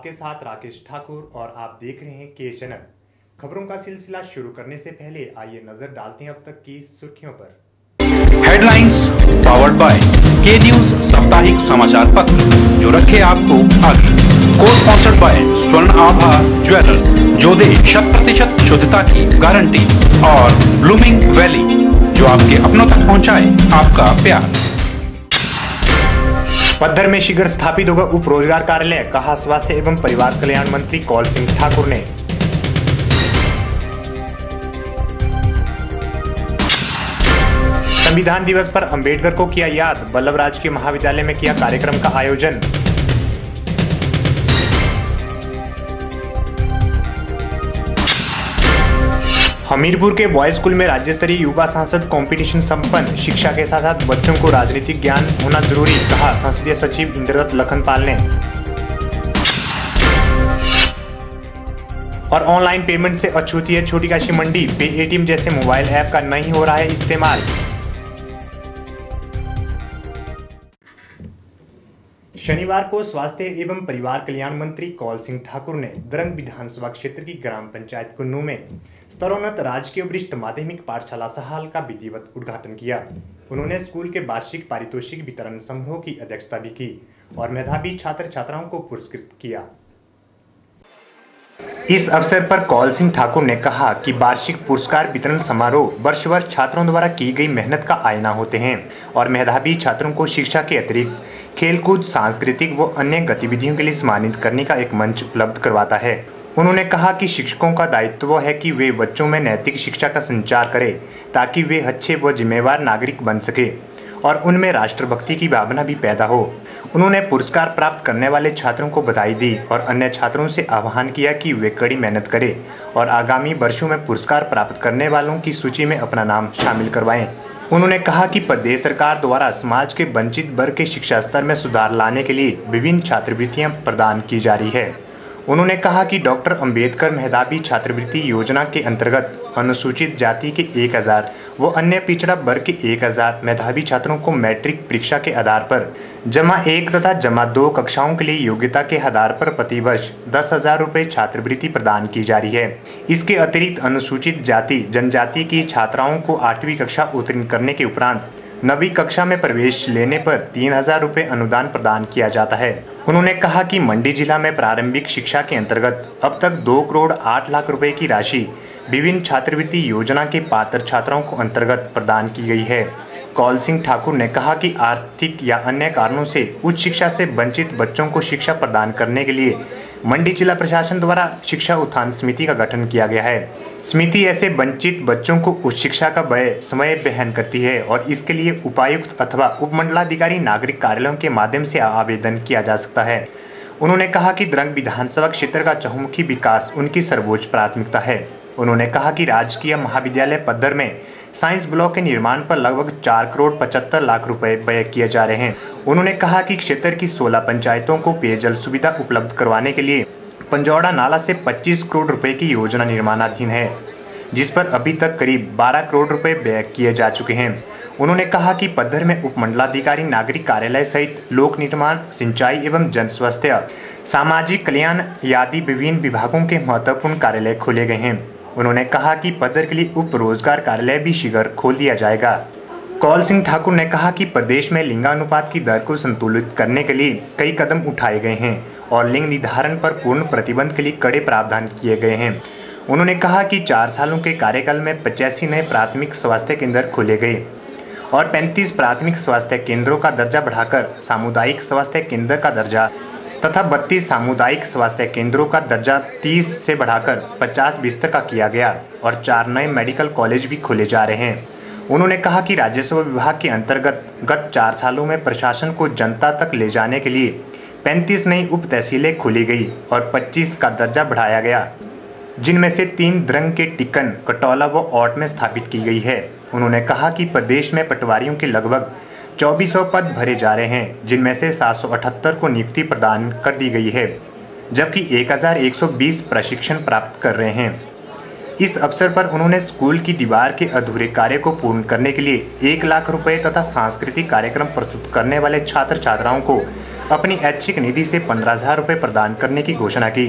आपके साथ राकेश ठाकुर और आप देख रहे हैं के चैनल। खबरों का सिलसिला शुरू करने से पहले आइए नजर डालते हैं अब तक की सुर्खियों पर। हेडलाइंस पावर्ड बाय के न्यूज साप्ताहिक समाचार पत्र, जो रखे आपको आगे। को स्पॉन्सर्ड बाय स्वर्ण आभा ज्वेलर्स, जो दे 100% शुद्धता की गारंटी, और ब्लूमिंग वैली, जो आपके अपनों तक पहुंचाए आपका प्यार। पद्धर में शीघ्र स्थापित होगा उप रोजगार कार्यालय, कहा स्वास्थ्य एवं परिवार कल्याण मंत्री कौल सिंह ठाकुर ने। संविधान दिवस पर अंबेडकर को किया याद, वल्लभ राजकीय महाविद्यालय में किया कार्यक्रम का आयोजन। हमीरपुर के बॉयज स्कूल में राज्य स्तरीय युवा सांसद कंपटीशन संपन्न, शिक्षा के साथ साथ बच्चों को राजनीतिक ज्ञान होना जरूरी, कहा संसदीय सचिव इंद्रदत्त लखनपाल ने। और ऑनलाइन पेमेंट से अछूती है छोटी काशी मंडी, पे एटीएम जैसे मोबाइल ऐप का नहीं हो रहा है इस्तेमाल। शनिवार को स्वास्थ्य एवं परिवार कल्याण मंत्री कौल सिंह ठाकुर ने द्रंग विधानसभा क्षेत्र की ग्राम पंचायत कुन्नू में स्तरोन्नत राजकीय वरिष्ठ माध्यमिक पाठशाला सहाल का विधिवत उद्घाटन किया। उन्होंने स्कूल के वार्षिक पारितोषिक वितरण समारोह की अध्यक्षता भी की और मेधावी छात्र छात्राओं को पुरस्कृत किया। इस अवसर पर कौल सिंह ठाकुर ने कहा कि वार्षिक पुरस्कार वितरण समारोह वर्ष छात्रों द्वारा की गई मेहनत का आईना होते हैं और मेधावी छात्रों को शिक्षा के अतिरिक्त खेलकूद, सांस्कृतिक व अन्य गतिविधियों के लिए सम्मानित करने का एक मंच उपलब्ध करवाता है। उन्होंने कहा कि शिक्षकों का दायित्व है कि वे बच्चों में नैतिक शिक्षा का संचार करें ताकि वे अच्छे व जिम्मेवार नागरिक बन सके और उनमें राष्ट्रभक्ति की भावना भी पैदा हो। उन्होंने पुरस्कार प्राप्त करने वाले छात्रों को बधाई दी और अन्य छात्रों से आह्वान किया कि वे कड़ी मेहनत करें और आगामी वर्षों में पुरस्कार प्राप्त करने वालों की सूची में अपना नाम शामिल करवाएं। उन्होंने कहा कि प्रदेश सरकार द्वारा समाज के वंचित वर्ग के शिक्षा स्तर में सुधार लाने के लिए विभिन्न छात्रवृत्तियां प्रदान की जा रही है। उन्होंने कहा कि डॉक्टर अंबेडकर मेधावी छात्रवृत्ति योजना के अंतर्गत अनुसूचित जाति के 1000 व अन्य पिछड़ा वर्ग के 1000 मेधावी छात्रों को मैट्रिक परीक्षा के आधार पर जमा 1 तथा जमा 2 कक्षाओं के लिए योग्यता के आधार पर प्रतिवर्ष 10,000 रुपये छात्रवृत्ति प्रदान की जा रही है। इसके अतिरिक्त अनुसूचित जाति जनजाति की छात्राओं को 8वीं कक्षा उत्तीर्ण करने के उपरांत 9वीं कक्षा में प्रवेश लेने पर 3,000 रुपये अनुदान प्रदान किया जाता है। उन्होंने कहा कि मंडी जिला में प्रारंभिक शिक्षा के अंतर्गत अब तक 2 करोड़ 8 लाख रुपए की राशि विभिन्न छात्रवृत्ति योजना के पात्र छात्राओं को अंतर्गत प्रदान की गई है। कौल सिंह ठाकुर ने कहा कि आर्थिक या अन्य कारणों से उच्च शिक्षा से वंचित बच्चों को शिक्षा प्रदान करने के लिए मंडी जिला प्रशासन द्वारा शिक्षा उत्थान समिति का गठन किया गया है। समिति ऐसे वंचित बच्चों को उच्च शिक्षा का व्यय समय वहन करती है और इसके लिए उपायुक्त अथवा उपमंडलाधिकारी नागरिक कार्यालयों के माध्यम से आवेदन किया जा सकता है। उन्होंने कहा कि द्रंग विधानसभा क्षेत्र का चहुमुखी विकास उनकी सर्वोच्च प्राथमिकता है। उन्होंने कहा कि राजकीय महाविद्यालय पद्धर में साइंस ब्लॉक के निर्माण पर लगभग 4 करोड़ 75 लाख रुपए व्यय किए जा रहे हैं। उन्होंने कहा कि क्षेत्र की 16 पंचायतों को पेयजल सुविधा उपलब्ध करवाने के लिए पंजौड़ा नाला से 25 करोड़ रुपए की योजना निर्माणाधीन है, जिस पर अभी तक करीब 12 करोड़ रुपए व्यय किए जा चुके हैं। उन्होंने कहा कि पद्धर में उपमंडलाधिकारी नागरिक कार्यालय सहित लोक निर्माण, सिंचाई एवं जन स्वास्थ्य, सामाजिक कल्याण आदि विभिन्न विभागों के महत्वपूर्ण कार्यालय खोले गए हैं। उन्होंने कहा कि पद्धर के लिए उप रोजगार कार्यालय भी शीघ्र खोल दिया जाएगा। कौल सिंह ठाकुर ने कहा कि प्रदेश में लिंगानुपात की दर को संतुलित करने के लिए कई कदम उठाए गए हैं और लिंग निर्धारण पर पूर्ण प्रतिबंध के लिए कड़े प्रावधान किए गए हैं। उन्होंने कहा कि 4 सालों के कार्यकाल में 85 नए प्राथमिक स्वास्थ्य केंद्र खोले गए और 35 प्राथमिक स्वास्थ्य केंद्रों का दर्जा बढ़ाकर सामुदायिक स्वास्थ्य केंद्र का दर्जा तथा 32 सामुदायिक स्वास्थ्य केंद्रों का दर्जा 30 से बढ़ाकर 50 बिस्तर का किया गया और 4 नए मेडिकल कॉलेज भी खोले जा रहे हैं। उन्होंने कहा कि राजस्व विभाग के अंतर्गत गत 4 सालों में प्रशासन को जनता तक ले जाने के लिए 35 नई उप तहसीलें खोली गई और 25 का दर्जा बढ़ाया गया, जिनमें से 3 द्रंग के टिक्कन, कटौला व औट में स्थापित की गई है। उन्होंने कहा कि प्रदेश में पटवारियों के लगभग 2400 पद भरे जा रहे हैं, जिनमें से 778 को नियुक्ति प्रदान कर दी गई है, जबकि 1120 प्रशिक्षण प्राप्त कर रहे हैं। इस अवसर पर उन्होंने स्कूल की दीवार के अधूरे कार्य को पूर्ण करने के लिए 1 लाख रुपए तथा सांस्कृतिक कार्यक्रम प्रस्तुत करने वाले छात्र छात्राओं को अपनी ऐच्छिक निधि से 15,000 रुपये प्रदान करने की घोषणा की।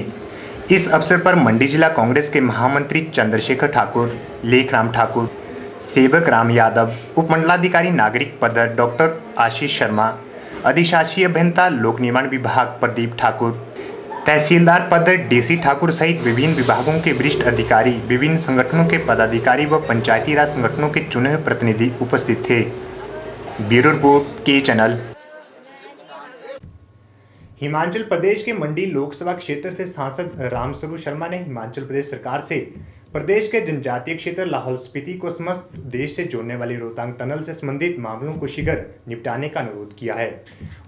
इस अवसर पर मंडी जिला कांग्रेस के महामंत्री चंद्रशेखर ठाकुर, लेखराम ठाकुर, सेवक राम यादव, उपमंडलाधिकारी नागरिक पद डॉक्टर आशीष शर्मा, अधिशासी अभियंता लोक निर्माण विभाग प्रदीप ठाकुर, तहसीलदार पद डीसी ठाकुर सहित विभिन्न विभागों के वरिष्ठ अधिकारी, विभिन्न संगठनों के पदाधिकारी व पंचायती राज संगठनों के चुने हुए प्रतिनिधि उपस्थित थे। ब्यूरो रिपोर्ट के चैनल। हिमाचल प्रदेश के मंडी लोकसभा क्षेत्र से सांसद रामस्वरूप शर्मा ने हिमाचल प्रदेश सरकार से प्रदेश के जनजातीय क्षेत्र लाहौल स्पीति को समस्त देश से जोड़ने वाली रोहतांग टनल से संबंधित मामलों को शीघ्र निपटाने का अनुरोध किया है।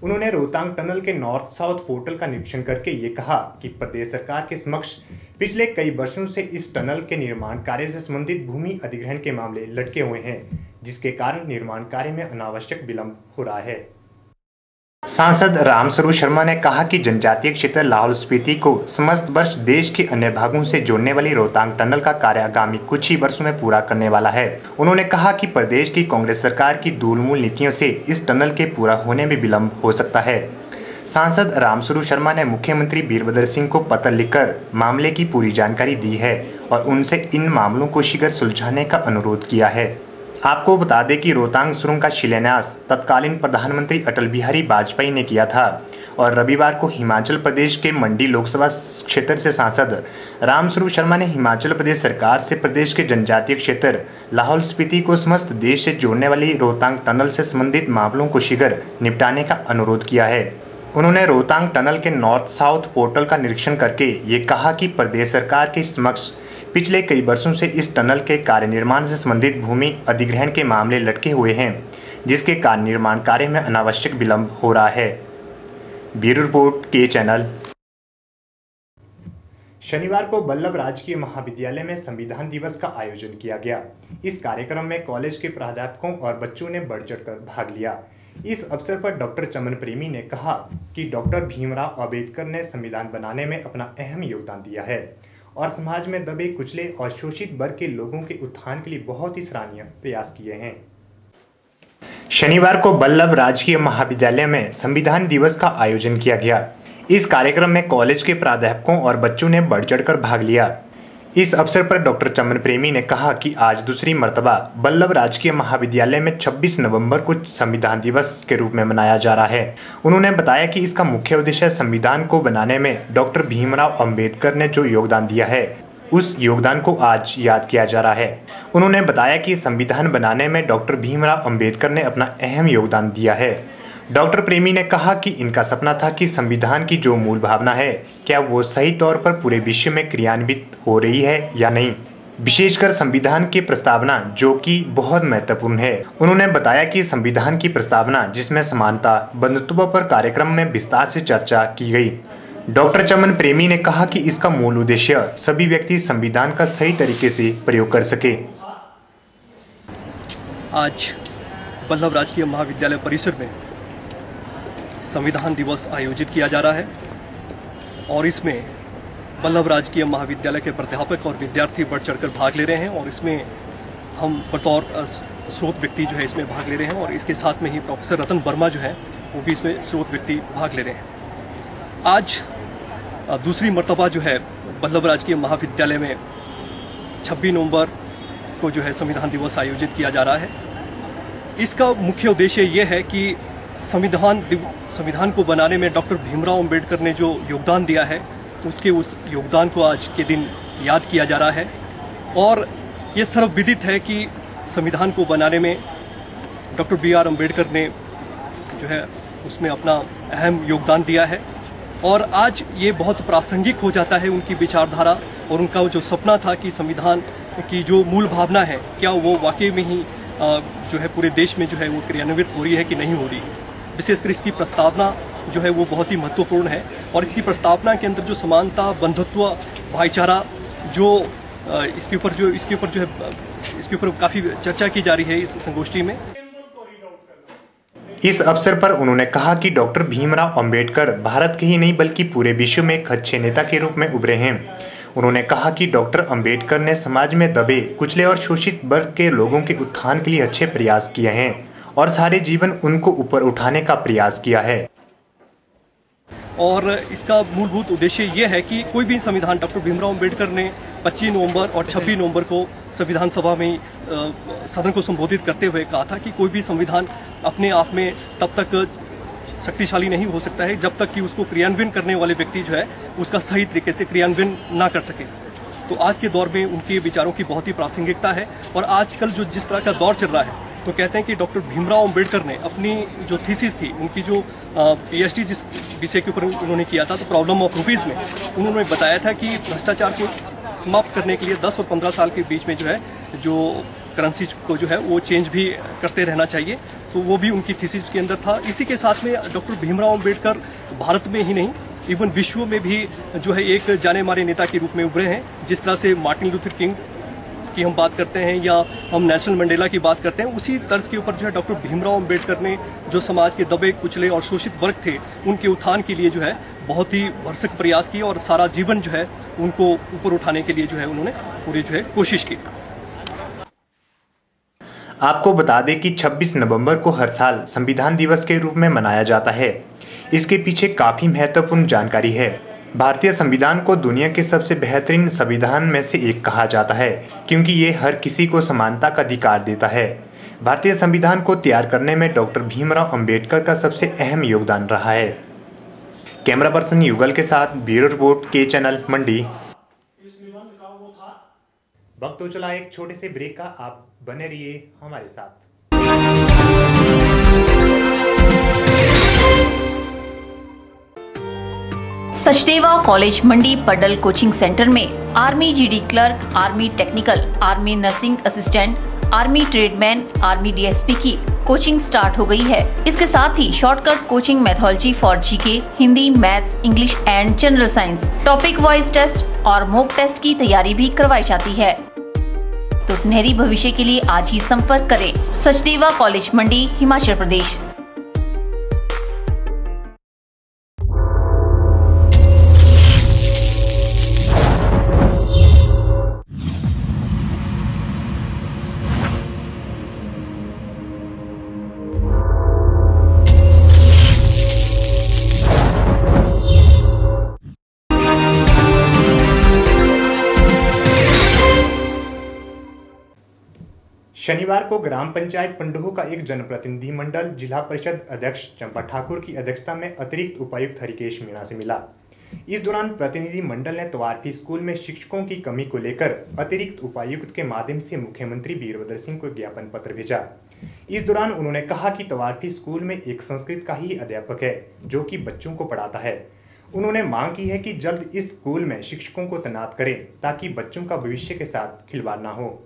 उन्होंने रोहतांग टनल के नॉर्थ साउथ पोर्टल का निरीक्षण करके ये कहा कि प्रदेश सरकार के समक्ष पिछले कई वर्षों से इस टनल के निर्माण कार्य से संबंधित भूमि अधिग्रहण के मामले लटके हुए हैं, जिसके कारण निर्माण कार्य में अनावश्यक विलंब हो रहा है। सांसद रामस्वरूप शर्मा ने कहा कि जनजातीय क्षेत्र लाहौल स्पीति को समस्त वर्ष देश के अन्य भागों से जोड़ने वाली रोहतांग टनल का कार्य आगामी कुछ ही वर्षों में पूरा करने वाला है। उन्होंने कहा कि प्रदेश की कांग्रेस सरकार की दूलमूल नीतियों से इस टनल के पूरा होने में विलंब हो सकता है। सांसद रामस्वरूप शर्मा ने मुख्यमंत्री वीरभद्र सिंह को पत्र लिखकर मामले की पूरी जानकारी दी है और उनसे इन मामलों को शीघ्र सुलझाने का अनुरोध किया है। आपको बता दें कि रोहतांग सुरंग का शिलान्यास तत्कालीन प्रधानमंत्री अटल बिहारी वाजपेयी ने किया था और रविवार को हिमाचल प्रदेश के मंडी लोकसभा क्षेत्र से सांसद रामस्वरूप शर्मा ने हिमाचल प्रदेश सरकार से प्रदेश के जनजातीय क्षेत्र लाहौल स्पीति को समस्त देश से जोड़ने वाली रोहतांग टनल से संबंधित मामलों को शीघ्र निपटाने का अनुरोध किया है। उन्होंने रोहतांग टनल के नॉर्थ साउथ पोर्टल का निरीक्षण करके ये कहा कि प्रदेश सरकार के समक्ष पिछले कई वर्षों से इस टनल के कार्य निर्माण से संबंधित भूमि अधिग्रहण के मामले लटके हुए हैं, जिसके कारण निर्माण कार्य में अनावश्यक विलंब हो रहा है। ब्यूरो रिपोर्ट के चैनल। शनिवार को बल्लभ राजकीय महाविद्यालय में संविधान दिवस का आयोजन किया गया। इस कार्यक्रम में कॉलेज के प्राध्यापकों और बच्चों ने बढ़ चढ़कर भाग लिया। इस अवसर पर डॉक्टर चमन प्रेमी ने कहा कि डॉक्टर भीमराव अंबेडकर ने संविधान बनाने में अपना अहम योगदान दिया है और समाज में दबे कुचले और शोषित वर्ग के लोगों के उत्थान के लिए बहुत ही सराहनीय प्रयास किए हैं। शनिवार को बल्लभ राजकीय महाविद्यालय में संविधान दिवस का आयोजन किया गया। इस कार्यक्रम में कॉलेज के प्राध्यापकों और बच्चों ने बढ़ चढ़कर भाग लिया। इस अवसर पर डॉक्टर चमन प्रेमी ने कहा कि आज दूसरी मर्तबा बल्लभ राजकीय महाविद्यालय में 26 नवंबर को संविधान दिवस के रूप में मनाया जा रहा है। उन्होंने बताया कि इसका मुख्य उद्देश्य संविधान को बनाने में डॉक्टर भीमराव अंबेडकर ने जो योगदान दिया है, उस योगदान को आज याद किया जा रहा है। उन्होंने बताया कि संविधान बनाने में डॉक्टर भीमराव अंबेडकर ने अपना अहम योगदान दिया है। डॉक्टर प्रेमी ने कहा कि इनका सपना था कि संविधान की जो मूल भावना है, क्या वो सही तौर पर पूरे विश्व में क्रियान्वित हो रही है या नहीं, विशेषकर संविधान की प्रस्तावना जो कि बहुत महत्वपूर्ण है। उन्होंने बताया कि संविधान की प्रस्तावना जिसमें समानता बंधुत्व पर कार्यक्रम में विस्तार से चर्चा की गई। डॉक्टर चमन प्रेमी ने कहा कि इसका मूल उद्देश्य सभी व्यक्ति संविधान का सही तरीके से प्रयोग कर सके। आज बल्लभ राजकीय महाविद्यालय परिसर में संविधान दिवस आयोजित किया जा रहा है और इसमें बल्लभ राजकीय महाविद्यालय के प्राध्यापक और विद्यार्थी बढ़ चढ़कर भाग ले रहे हैं और इसमें हम बतौर स्रोत व्यक्ति जो है इसमें भाग ले रहे हैं और इसके साथ में ही प्रोफेसर रतन वर्मा जो है वो भी इसमें स्रोत व्यक्ति भाग ले रहे हैं। आज दूसरी मर्तबा जो है बल्लभ राजकीय महाविद्यालय में 26 नवंबर को जो है संविधान दिवस आयोजित किया जा रहा है। इसका मुख्य उद्देश्य ये है कि संविधान को बनाने में डॉक्टर भीमराव अंबेडकर ने जो योगदान दिया है उस योगदान को आज के दिन याद किया जा रहा है और ये सर्वविदित है कि संविधान को बनाने में डॉक्टर B.R. अंबेडकर ने जो है उसमें अपना अहम योगदान दिया है और आज ये बहुत प्रासंगिक हो जाता है उनकी विचारधारा और उनका जो सपना था कि संविधान की जो मूल भावना है क्या वो वाकई में ही जो है पूरे देश में जो है वो क्रियान्वित हो रही है कि नहीं हो रही है। विशेषकर इसकी प्रस्तावना जो है वो बहुत ही महत्वपूर्ण है और इसकी प्रस्तावना के अंदर जो समानता बंधुत्व भाईचारा जो इसके ऊपर काफ़ी चर्चा की जा रही है इस संगोष्ठी में। इस अवसर पर उन्होंने कहा कि डॉक्टर भीमराव अंबेडकर भारत के ही नहीं बल्कि पूरे विश्व में एक अच्छे नेता के रूप में उभरे हैं। उन्होंने कहा कि डॉक्टर अंबेडकर ने समाज में दबे कुचले और शोषित वर्ग के लोगों के उत्थान के लिए अच्छे प्रयास किए हैं और सारे जीवन उनको ऊपर उठाने का प्रयास किया है। और इसका मूलभूत उद्देश्य ये है कि कोई भी संविधान, डॉक्टर भीमराव अंबेडकर ने 25 नवंबर और 26 नवंबर को संविधान सभा में सदन को संबोधित करते हुए कहा था कि कोई भी संविधान अपने आप में तब तक शक्तिशाली नहीं हो सकता है जब तक कि उसको क्रियान्वयन करने वाले व्यक्ति जो है उसका सही तरीके से क्रियान्वयन ना कर सके। तो आज के दौर में उनके विचारों की बहुत ही प्रासंगिकता है और आजकल जो जिस तरह का दौर चल रहा है तो कहते हैं कि डॉक्टर भीमराव अंबेडकर ने अपनी जो थीसिस थी, उनकी जो पीएचडी जिस विषय के ऊपर उन्होंने किया था, तो प्रॉब्लम ऑफ रूपीज में उन्होंने बताया था कि भ्रष्टाचार को समाप्त करने के लिए 10 और 15 साल के बीच में जो है जो करेंसी को जो है वो चेंज भी करते रहना चाहिए। तो वो भी उनकी थीसिस के अंदर था। इसी के साथ में डॉक्टर भीमराव अंबेडकर भारत में ही नहीं इवन विश्व में भी जो है एक जाने माने नेता के रूप में उभरे हैं। जिस तरह से मार्टिन लूथर किंग की हम बात करते हैं या हम नेल्सन मंडेला की बात करते हैं, उसी तर्ज के ऊपर जो है डॉक्टर भीमराव अंबेडकर ने जो समाज के दबे कुचले और शोषित वर्ग थे उनके उत्थान के लिए जो है बहुत ही भरसक प्रयास किए और सारा जीवन जो है उनको ऊपर उठाने के लिए जो है उन्होंने पूरी जो है कोशिश की। आपको बता दें कि 26 नवंबर को हर साल संविधान दिवस के रूप में मनाया जाता है। इसके पीछे काफी महत्वपूर्ण जानकारी है। भारतीय संविधान को दुनिया के सबसे बेहतरीन संविधान में से एक कहा जाता है क्योंकि ये हर किसी को समानता का अधिकार देता है। भारतीय संविधान को तैयार करने में डॉक्टर भीमराव अंबेडकर का सबसे अहम योगदान रहा है। कैमरा पर्सन युगल के साथ ब्यूरो रिपोर्ट के चैनल मंडी। वक्त तो चला एक छोटे से ब्रेक का, आप बने रहिए हमारे साथ। Sachdeva college Mandi Paddal coaching center में army GD clerk, army technical, army nursing assistant, army tradesman, army DSP की कोचिंग स्टार्ट हो गई है। इसके साथ ही shortcut coaching methodology for GK, Hindi, maths, English and general science, topic wise test और मॉक टेस्ट की तैयारी भी करवाई जाती है। तो सुनहरी भविष्य के लिए आज ही संपर्क करें सचदेवा कॉलेज मंडी, हिमाचल प्रदेश। शनिवार को ग्राम पंचायत पंडोह का एक जनप्रतिनिधि मंडल जिला परिषद अध्यक्ष चंपा ठाकुर की अध्यक्षता में अतिरिक्त उपायुक्त हरिकेश मीणा से मिला। इस दौरान प्रतिनिधि मंडल ने तवारफी स्कूल में शिक्षकों की कमी को लेकर अतिरिक्त उपायुक्त के माध्यम से मुख्यमंत्री वीरभद्र सिंह को ज्ञापन पत्र भेजा। इस दौरान उन्होंने कहा कि तवारफी स्कूल में एक संस्कृत का ही अध्यापक है जो कि बच्चों को पढ़ाता है। उन्होंने मांग की है कि जल्द इस स्कूल में शिक्षकों को तैनात करें ताकि बच्चों का भविष्य के साथ खिलवाड़ न हो।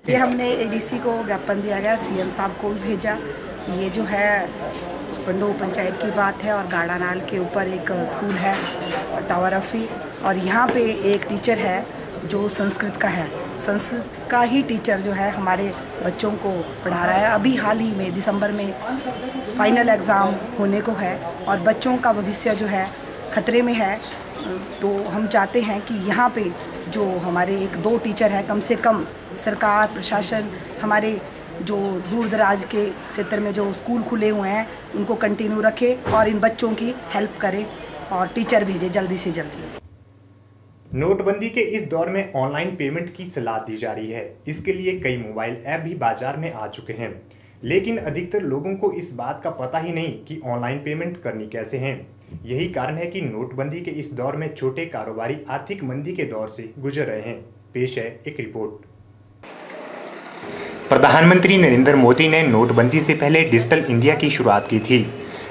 ये हमने एडीसी को ज्ञापन दिया गया, सीएम साहब को भी भेजा। ये जो है पंडोह पंचायत की बात है और गाड़ानाल के ऊपर एक स्कूल है तवारफी, और यहाँ पे एक टीचर है जो संस्कृत का है। संस्कृत का ही टीचर जो है हमारे बच्चों को पढ़ा रहा है। अभी हाल ही में दिसंबर में फाइनल एग्ज़ाम होने को है और बच्चों का भविष्य जो है खतरे में है। तो हम चाहते हैं कि यहाँ पे जो हमारे 1-2 टीचर हैं, कम से कम सरकार प्रशासन हमारे जो दूर दराज के क्षेत्र में जो स्कूल खुले हुए हैं उनको कंटिन्यू रखे और इन बच्चों की हेल्प करे और टीचर भेजे जल्दी से जल्दी। नोटबंदी के इस दौर में ऑनलाइन पेमेंट की सलाह दी जा रही है। इसके लिए कई मोबाइल ऐप भी बाजार में आ चुके हैं, लेकिन अधिकतर लोगों को इस बात का पता ही नहीं कि ऑनलाइन पेमेंट करनी कैसे है। यही कारण है कि नोटबंदी के इस दौर में छोटे कारोबारी आर्थिक मंदी के दौर से गुजर रहे हैं। पेश है एक रिपोर्ट। प्रधानमंत्री नरेंद्र मोदी ने नोटबंदी से पहले डिजिटल इंडिया की शुरुआत की थी,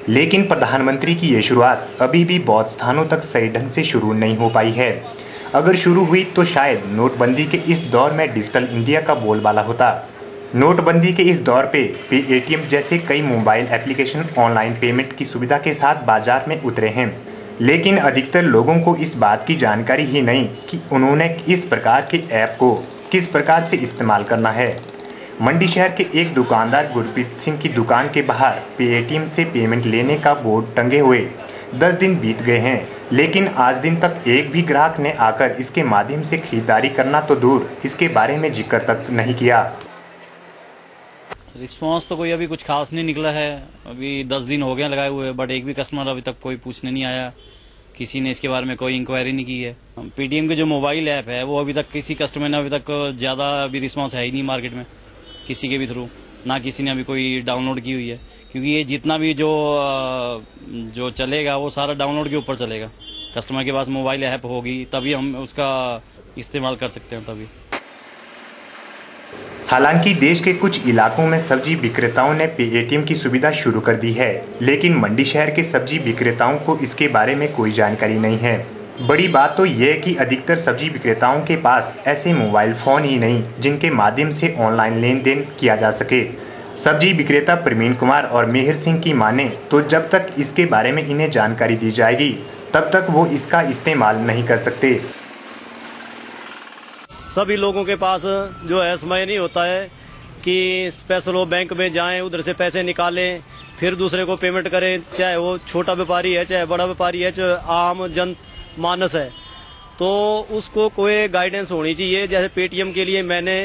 लेकिन प्रधानमंत्री की ये शुरुआत अभी भी बहुत स्थानों तक सही ढंग से शुरू नहीं हो पाई है। अगर शुरू हुई तो शायद नोटबंदी के इस दौर में डिजिटल इंडिया का बोलबाला होता। नोटबंदी के इस दौर पे पेटीएम जैसे कई मोबाइल एप्लीकेशन ऑनलाइन पेमेंट की सुविधा के साथ बाजार में उतरे हैं, लेकिन अधिकतर लोगों को इस बात की जानकारी ही नहीं कि उन्होंने इस प्रकार के ऐप को किस प्रकार से इस्तेमाल करना है। मंडी शहर के एक दुकानदार गुरप्रीत सिंह की दुकान के बाहर पेटीएम से पेमेंट लेने का बोर्ड टंगे हुए 10 दिन बीत गए हैं, लेकिन आज दिन तक एक भी ग्राहक ने आकर इसके माध्यम से खरीदारी करना तो दूर इसके बारे में जिक्र तक नहीं किया। रिस्पांस तो कोई अभी कुछ खास नहीं निकला है। अभी 10 दिन हो गए लगाए हुए, बट एक भी कस्टमर अभी तक कोई पूछने नहीं आया, किसी ने इसके बारे में कोई इंक्वायरी नहीं की है। पेटीएम के जो मोबाइल ऐप है वो अभी तक किसी कस्टमर ने अभी तक ज्यादा अभी रिस्पांस है ही नहीं मार्केट में किसी के भी थ्रू, ना किसी ने अभी कोई डाउनलोड की हुई है, क्योंकि ये जितना भी जो चलेगा वो सारा डाउनलोड के ऊपर चलेगा। कस्टमर के पास मोबाइल ऐप होगी तभी हम उसका इस्तेमाल कर सकते हैं तभी। हालांकि देश के कुछ इलाकों में सब्जी विक्रेताओं ने पेटीएम की सुविधा शुरू कर दी है, लेकिन मंडी शहर के सब्जी विक्रेताओं को इसके बारे में कोई जानकारी नहीं है। बड़ी बात तो यह है कि अधिकतर सब्जी विक्रेताओं के पास ऐसे मोबाइल फोन ही नहीं जिनके माध्यम से ऑनलाइन लेन देन किया जा सके। सब्जी विक्रेता प्रवीण कुमार और मेहर सिंह की माने तो जब तक इसके बारे में इन्हें जानकारी दी जाएगी तब तक वो इसका इस्तेमाल नहीं कर सकते। सभी लोगों के पास जो है समय नहीं होता है कि स्पेशल वो बैंक में जाएं, उधर से पैसे निकालें, फिर दूसरे को पेमेंट करें, चाहे वो छोटा व्यापारी है, चाहे बड़ा व्यापारी है, चाहे आम जन मानस है। तो उसको कोई गाइडेंस होनी चाहिए। जैसे पेटीएम के लिए मैंने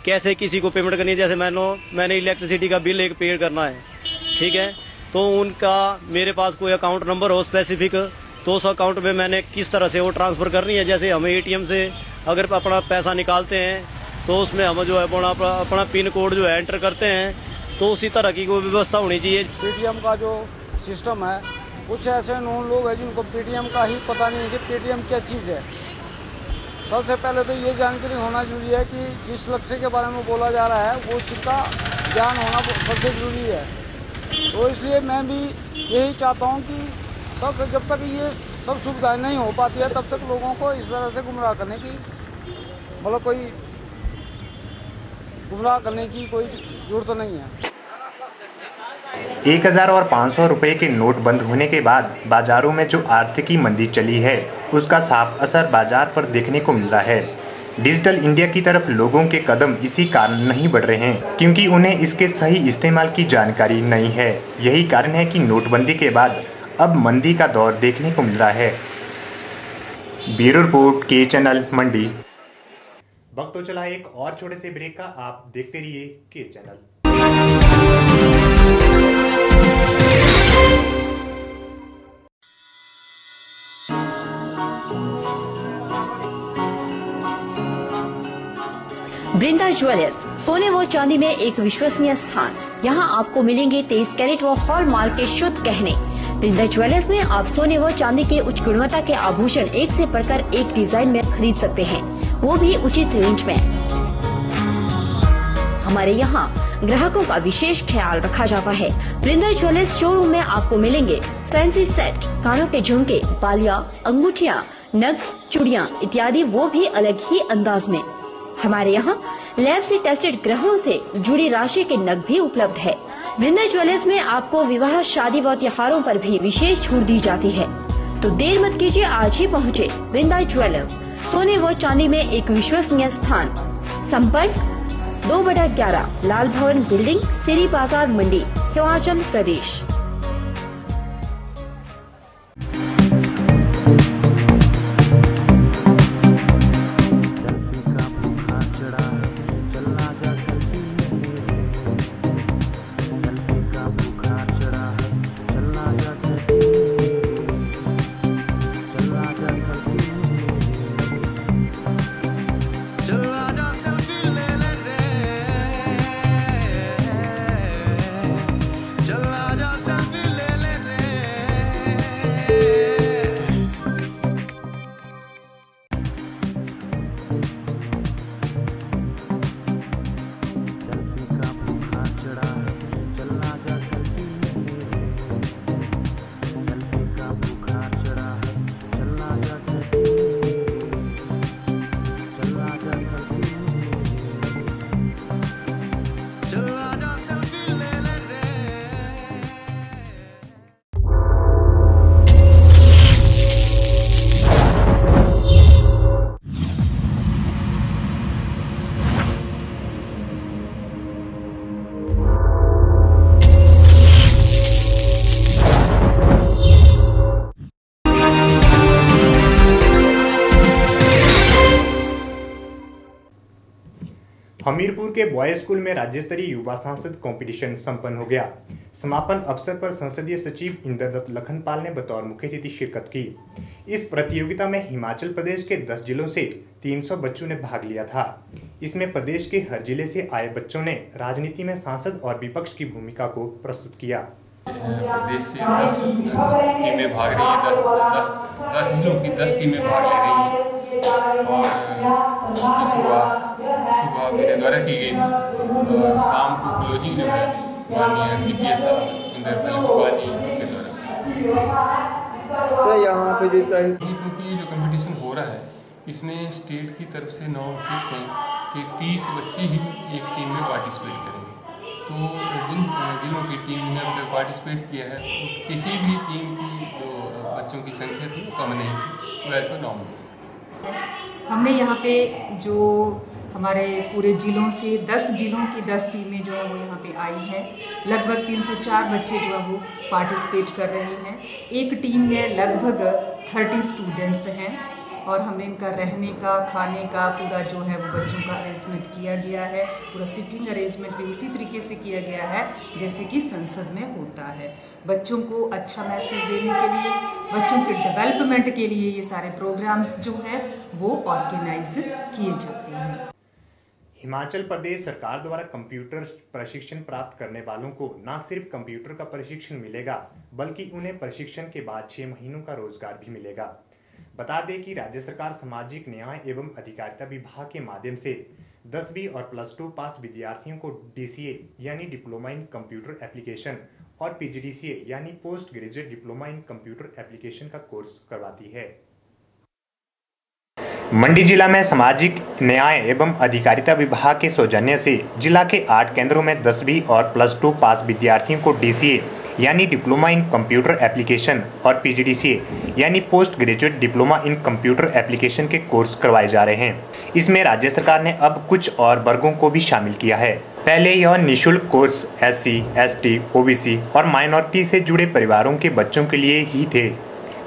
कैसे किसी को पेमेंट करनी है, जैसे मैंने इलेक्ट्रिसिटी का बिल एक पे करना है, ठीक है, तो उनका मेरे पास कोई अकाउंट नंबर हो स्पेसिफिक, तो उस अकाउंट में मैंने किस तरह से वो ट्रांसफर करनी है। जैसे हमें एटीएम से अगर अपना पैसा निकालते हैं तो उसमें हम जो है अपना पिन कोड जो है एंटर करते हैं, तो उसी तरह की कोई व्यवस्था होनी चाहिए। पेटीएम का जो सिस्टम है, कुछ ऐसे नॉन लोग हैं जिनको पेटीएम का ही पता नहीं है कि पेटीएम क्या चीज़ है। सबसे पहले तो ये जानकारी होना जरूरी है कि जिस लक्ष्य के बारे में बोला जा रहा है वो उसका ज्ञान होना सबसे जरूरी है। तो इसलिए मैं भी यही चाहता हूँ कि जब तक ये सब सुविधाएं नहीं हो पाती है तब तक लोगों को इस तरह से गुमराह करने की कोई जरूरत नहीं है। 1000 और 500 रुपए के नोट बंद होने के बाद बाजारों में जो आर्थिकी मंदी चली है उसका साफ असर बाजार पर देखने को मिल रहा है। डिजिटल इंडिया की तरफ लोगों के कदम इसी कारण नहीं बढ़ रहे हैं क्योंकि उन्हें इसके सही इस्तेमाल की जानकारी नहीं है। यही कारण है कि नोटबंदी के बाद अब मंदी का दौर देखने को मिल रहा है। ब्यूरो रिपोर्ट के चैनल मंडी। वक्त तो चला एक और छोटे से ब्रेक का, आप देखते रहिए के चैनल। बृंदा ज्वेलर्स, सोने व चांदी में एक विश्वसनीय स्थान। यहाँ आपको मिलेंगे 23 कैरेट व हॉलमार्क के शुद्ध गहने। बृंदा ज्वेलर्स में आप सोने व चांदी के उच्च गुणवत्ता के आभूषण एक से बढ़कर एक डिजाइन में खरीद सकते हैं, वो भी उचित रेंज में। हमारे यहाँ ग्राहकों का विशेष ख्याल रखा जाता है। बृंदा ज्वेलर्स शोरूम में आपको मिलेंगे फैंसी सेट, कानों के झुमके, बालियां, अंगूठियां, नग, चूड़ियां इत्यादि, वो भी अलग ही अंदाज में। हमारे यहाँ लैब से टेस्टेड ग्रहों से जुड़ी राशि के नग भी उपलब्ध है। बृंदा ज्वेलर्स में आपको विवाह, शादी व त्योहारों पर भी विशेष छूट दी जाती है। तो देर मत कीजिए, आज ही पहुँचे बृंदा ज्वेलर्स, सोने व चांदी में एक विश्वसनीय स्थान। संपर्क 2/11 लाल भवन बिल्डिंग, सिरी बाजार, मंडी, हिमाचल प्रदेश। चला जा हमीरपुर के बॉयज स्कूल में राज्य स्तरीय युवा सांसद कंपटीशन संपन्न हो गया। समापन अवसर पर संसदीय सचिव इंद्रदत्त लखनपाल ने बतौर मुख्य अतिथि शिरकत की। इस प्रतियोगिता में हिमाचल प्रदेश के 10 जिलों से 300 बच्चों ने भाग लिया था। इसमें प्रदेश के हर जिले से आए बच्चों ने राजनीति में सांसद और विपक्ष की भूमिका को प्रस्तुत किया। प्रदेश से 10 टीमें भाग रही है, 10 जिलों की 10 टीमें भाग ले रही हैं और उसकी शुरुआत सुबह मेरे द्वारा की गई थी और शाम को क्लोजिंग जो है माननीय CPS इंद्रदत्त लखनपाल जी उनके द्वारा सर यहाँ पे जैसा है क्योंकि ये जो कंपटीशन हो रहा है इसमें स्टेट की तरफ से 9 फिक्स हैं कि 30 बच्चे ही एक टीम में पार्टिसिपेट करेंगे। तो जिन जिलों की टीम ने अभी तक पार्टिसिपेट किया है किसी भी टीम की जो बच्चों की संख्या थी वो कम नहीं थी, वो एज पर नॉर्म थी। हमने यहाँ पे जो हमारे पूरे जिलों से 10 जिलों की 10 टीमें जो है वो यहाँ पे आई हैं। लगभग 304 बच्चे जो है वो पार्टिसिपेट कर रहे हैं। एक टीम में लगभग 30 स्टूडेंट्स हैं और हमने इनका रहने का, खाने का पूरा जो है वो बच्चों का अरेंजमेंट किया गया है। पूरा सिटिंग अरेंजमेंट भी उसी तरीके से किया गया है जैसे कि संसद में होता है। बच्चों को अच्छा मैसेज देने के लिए, बच्चों के डेवलपमेंट के लिए ये सारे प्रोग्राम्स जो हैं वो ऑर्गेनाइज किए जाते हैं। हिमाचल प्रदेश सरकार द्वारा कंप्यूटर प्रशिक्षण प्राप्त करने वालों को न सिर्फ कंप्यूटर का प्रशिक्षण मिलेगा बल्कि उन्हें प्रशिक्षण के बाद 6 महीनों का रोजगार भी मिलेगा। बता दें कि राज्य सरकार सामाजिक न्याय एवं अधिकारिता विभाग के माध्यम से 10वीं और +2 पास विद्यार्थियों को DCA यानी डिप्लोमा इन कंप्यूटर एप्लीकेशन और PGDCA यानी post graduate diploma in computer application का कोर्स करवाती है। मंडी जिला में सामाजिक न्याय एवं अधिकारिता विभाग के सौजन्य से जिला के 8 केंद्रों में 10वीं और +2 पास विद्यार्थियों को DCA यानी डिप्लोमा इन कंप्यूटर एप्लीकेशन और PGDCA यानी post graduate diploma in computer application के कोर्स करवाए जा रहे हैं। इसमें राज्य सरकार ने अब कुछ और वर्गों को भी शामिल किया है। पहले यह निःशुल्क कोर्स SC, ST, OBC और माइनॉरिटी से जुड़े परिवारों के बच्चों के लिए ही थे,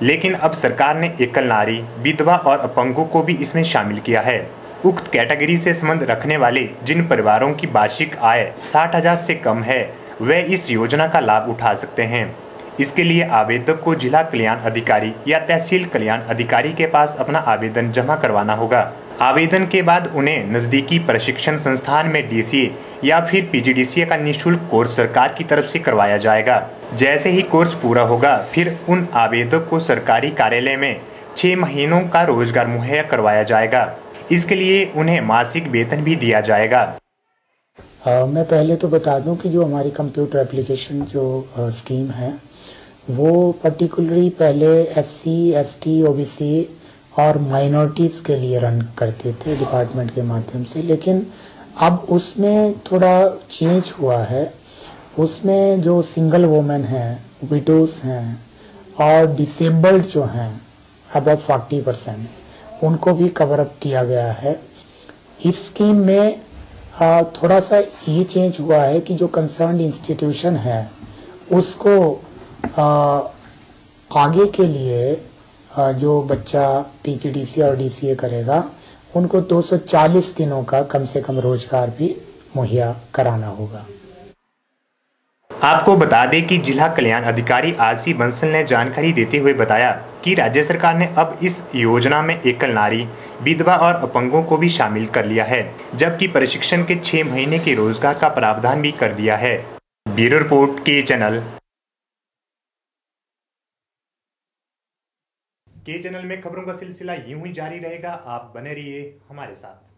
लेकिन अब सरकार ने एकल नारी, विधवा और अपंगों को भी इसमें शामिल किया है। उक्त कैटेगरी से संबंध रखने वाले जिन परिवारों की वार्षिक आय 60,000 से कम है वे इस योजना का लाभ उठा सकते हैं। इसके लिए आवेदक को जिला कल्याण अधिकारी या तहसील कल्याण अधिकारी के पास अपना आवेदन जमा करवाना होगा। आवेदन के बाद उन्हें नजदीकी प्रशिक्षण संस्थान में DCA या फिर PGDCA का निःशुल्क कोर्स सरकार की तरफ से करवाया जाएगा। जैसे ही कोर्स पूरा होगा फिर उन आवेदक को सरकारी कार्यालय में 6 महीनों का रोजगार मुहैया करवाया जाएगा। इसके लिए उन्हें मासिक वेतन भी दिया जाएगा। मैं पहले तो बता दूं कि जो हमारी कंप्यूटर एप्लीकेशन जो स्कीम है वो पर्टिकुलरली पहले SC, ST, OBC और माइनॉरिटीज़ के लिए रन करते थे डिपार्टमेंट के माध्यम से, लेकिन अब उसमें थोड़ा चेंज हुआ है। उसमें जो सिंगल वुमेन हैं, विडोज हैं और डिसेबल्ड जो हैं अबाउट 40% उनको भी कवर अप किया गया है। इस स्कीम में थोड़ा सा ये चेंज हुआ है कि जो कंसर्न्ड इंस्टीट्यूशन है उसको आगे के लिए जो बच्चा PGDCA और DCA करेगा उनको 240 दिनों का कम से कम रोजगार भी मुहैया कराना होगा। आपको बता दें कि जिला कल्याण अधिकारी RC बंसल ने जानकारी देते हुए बताया कि राज्य सरकार ने अब इस योजना में एकल नारी, विधवा और अपंगों को भी शामिल कर लिया है, जबकि प्रशिक्षण के 6 महीने के रोजगार का प्रावधान भी कर दिया है। ब्यूरो रिपोर्ट के चैनल में खबरों का सिलसिला यूं ही जारी रहेगा। आप बने रहिए हमारे साथ।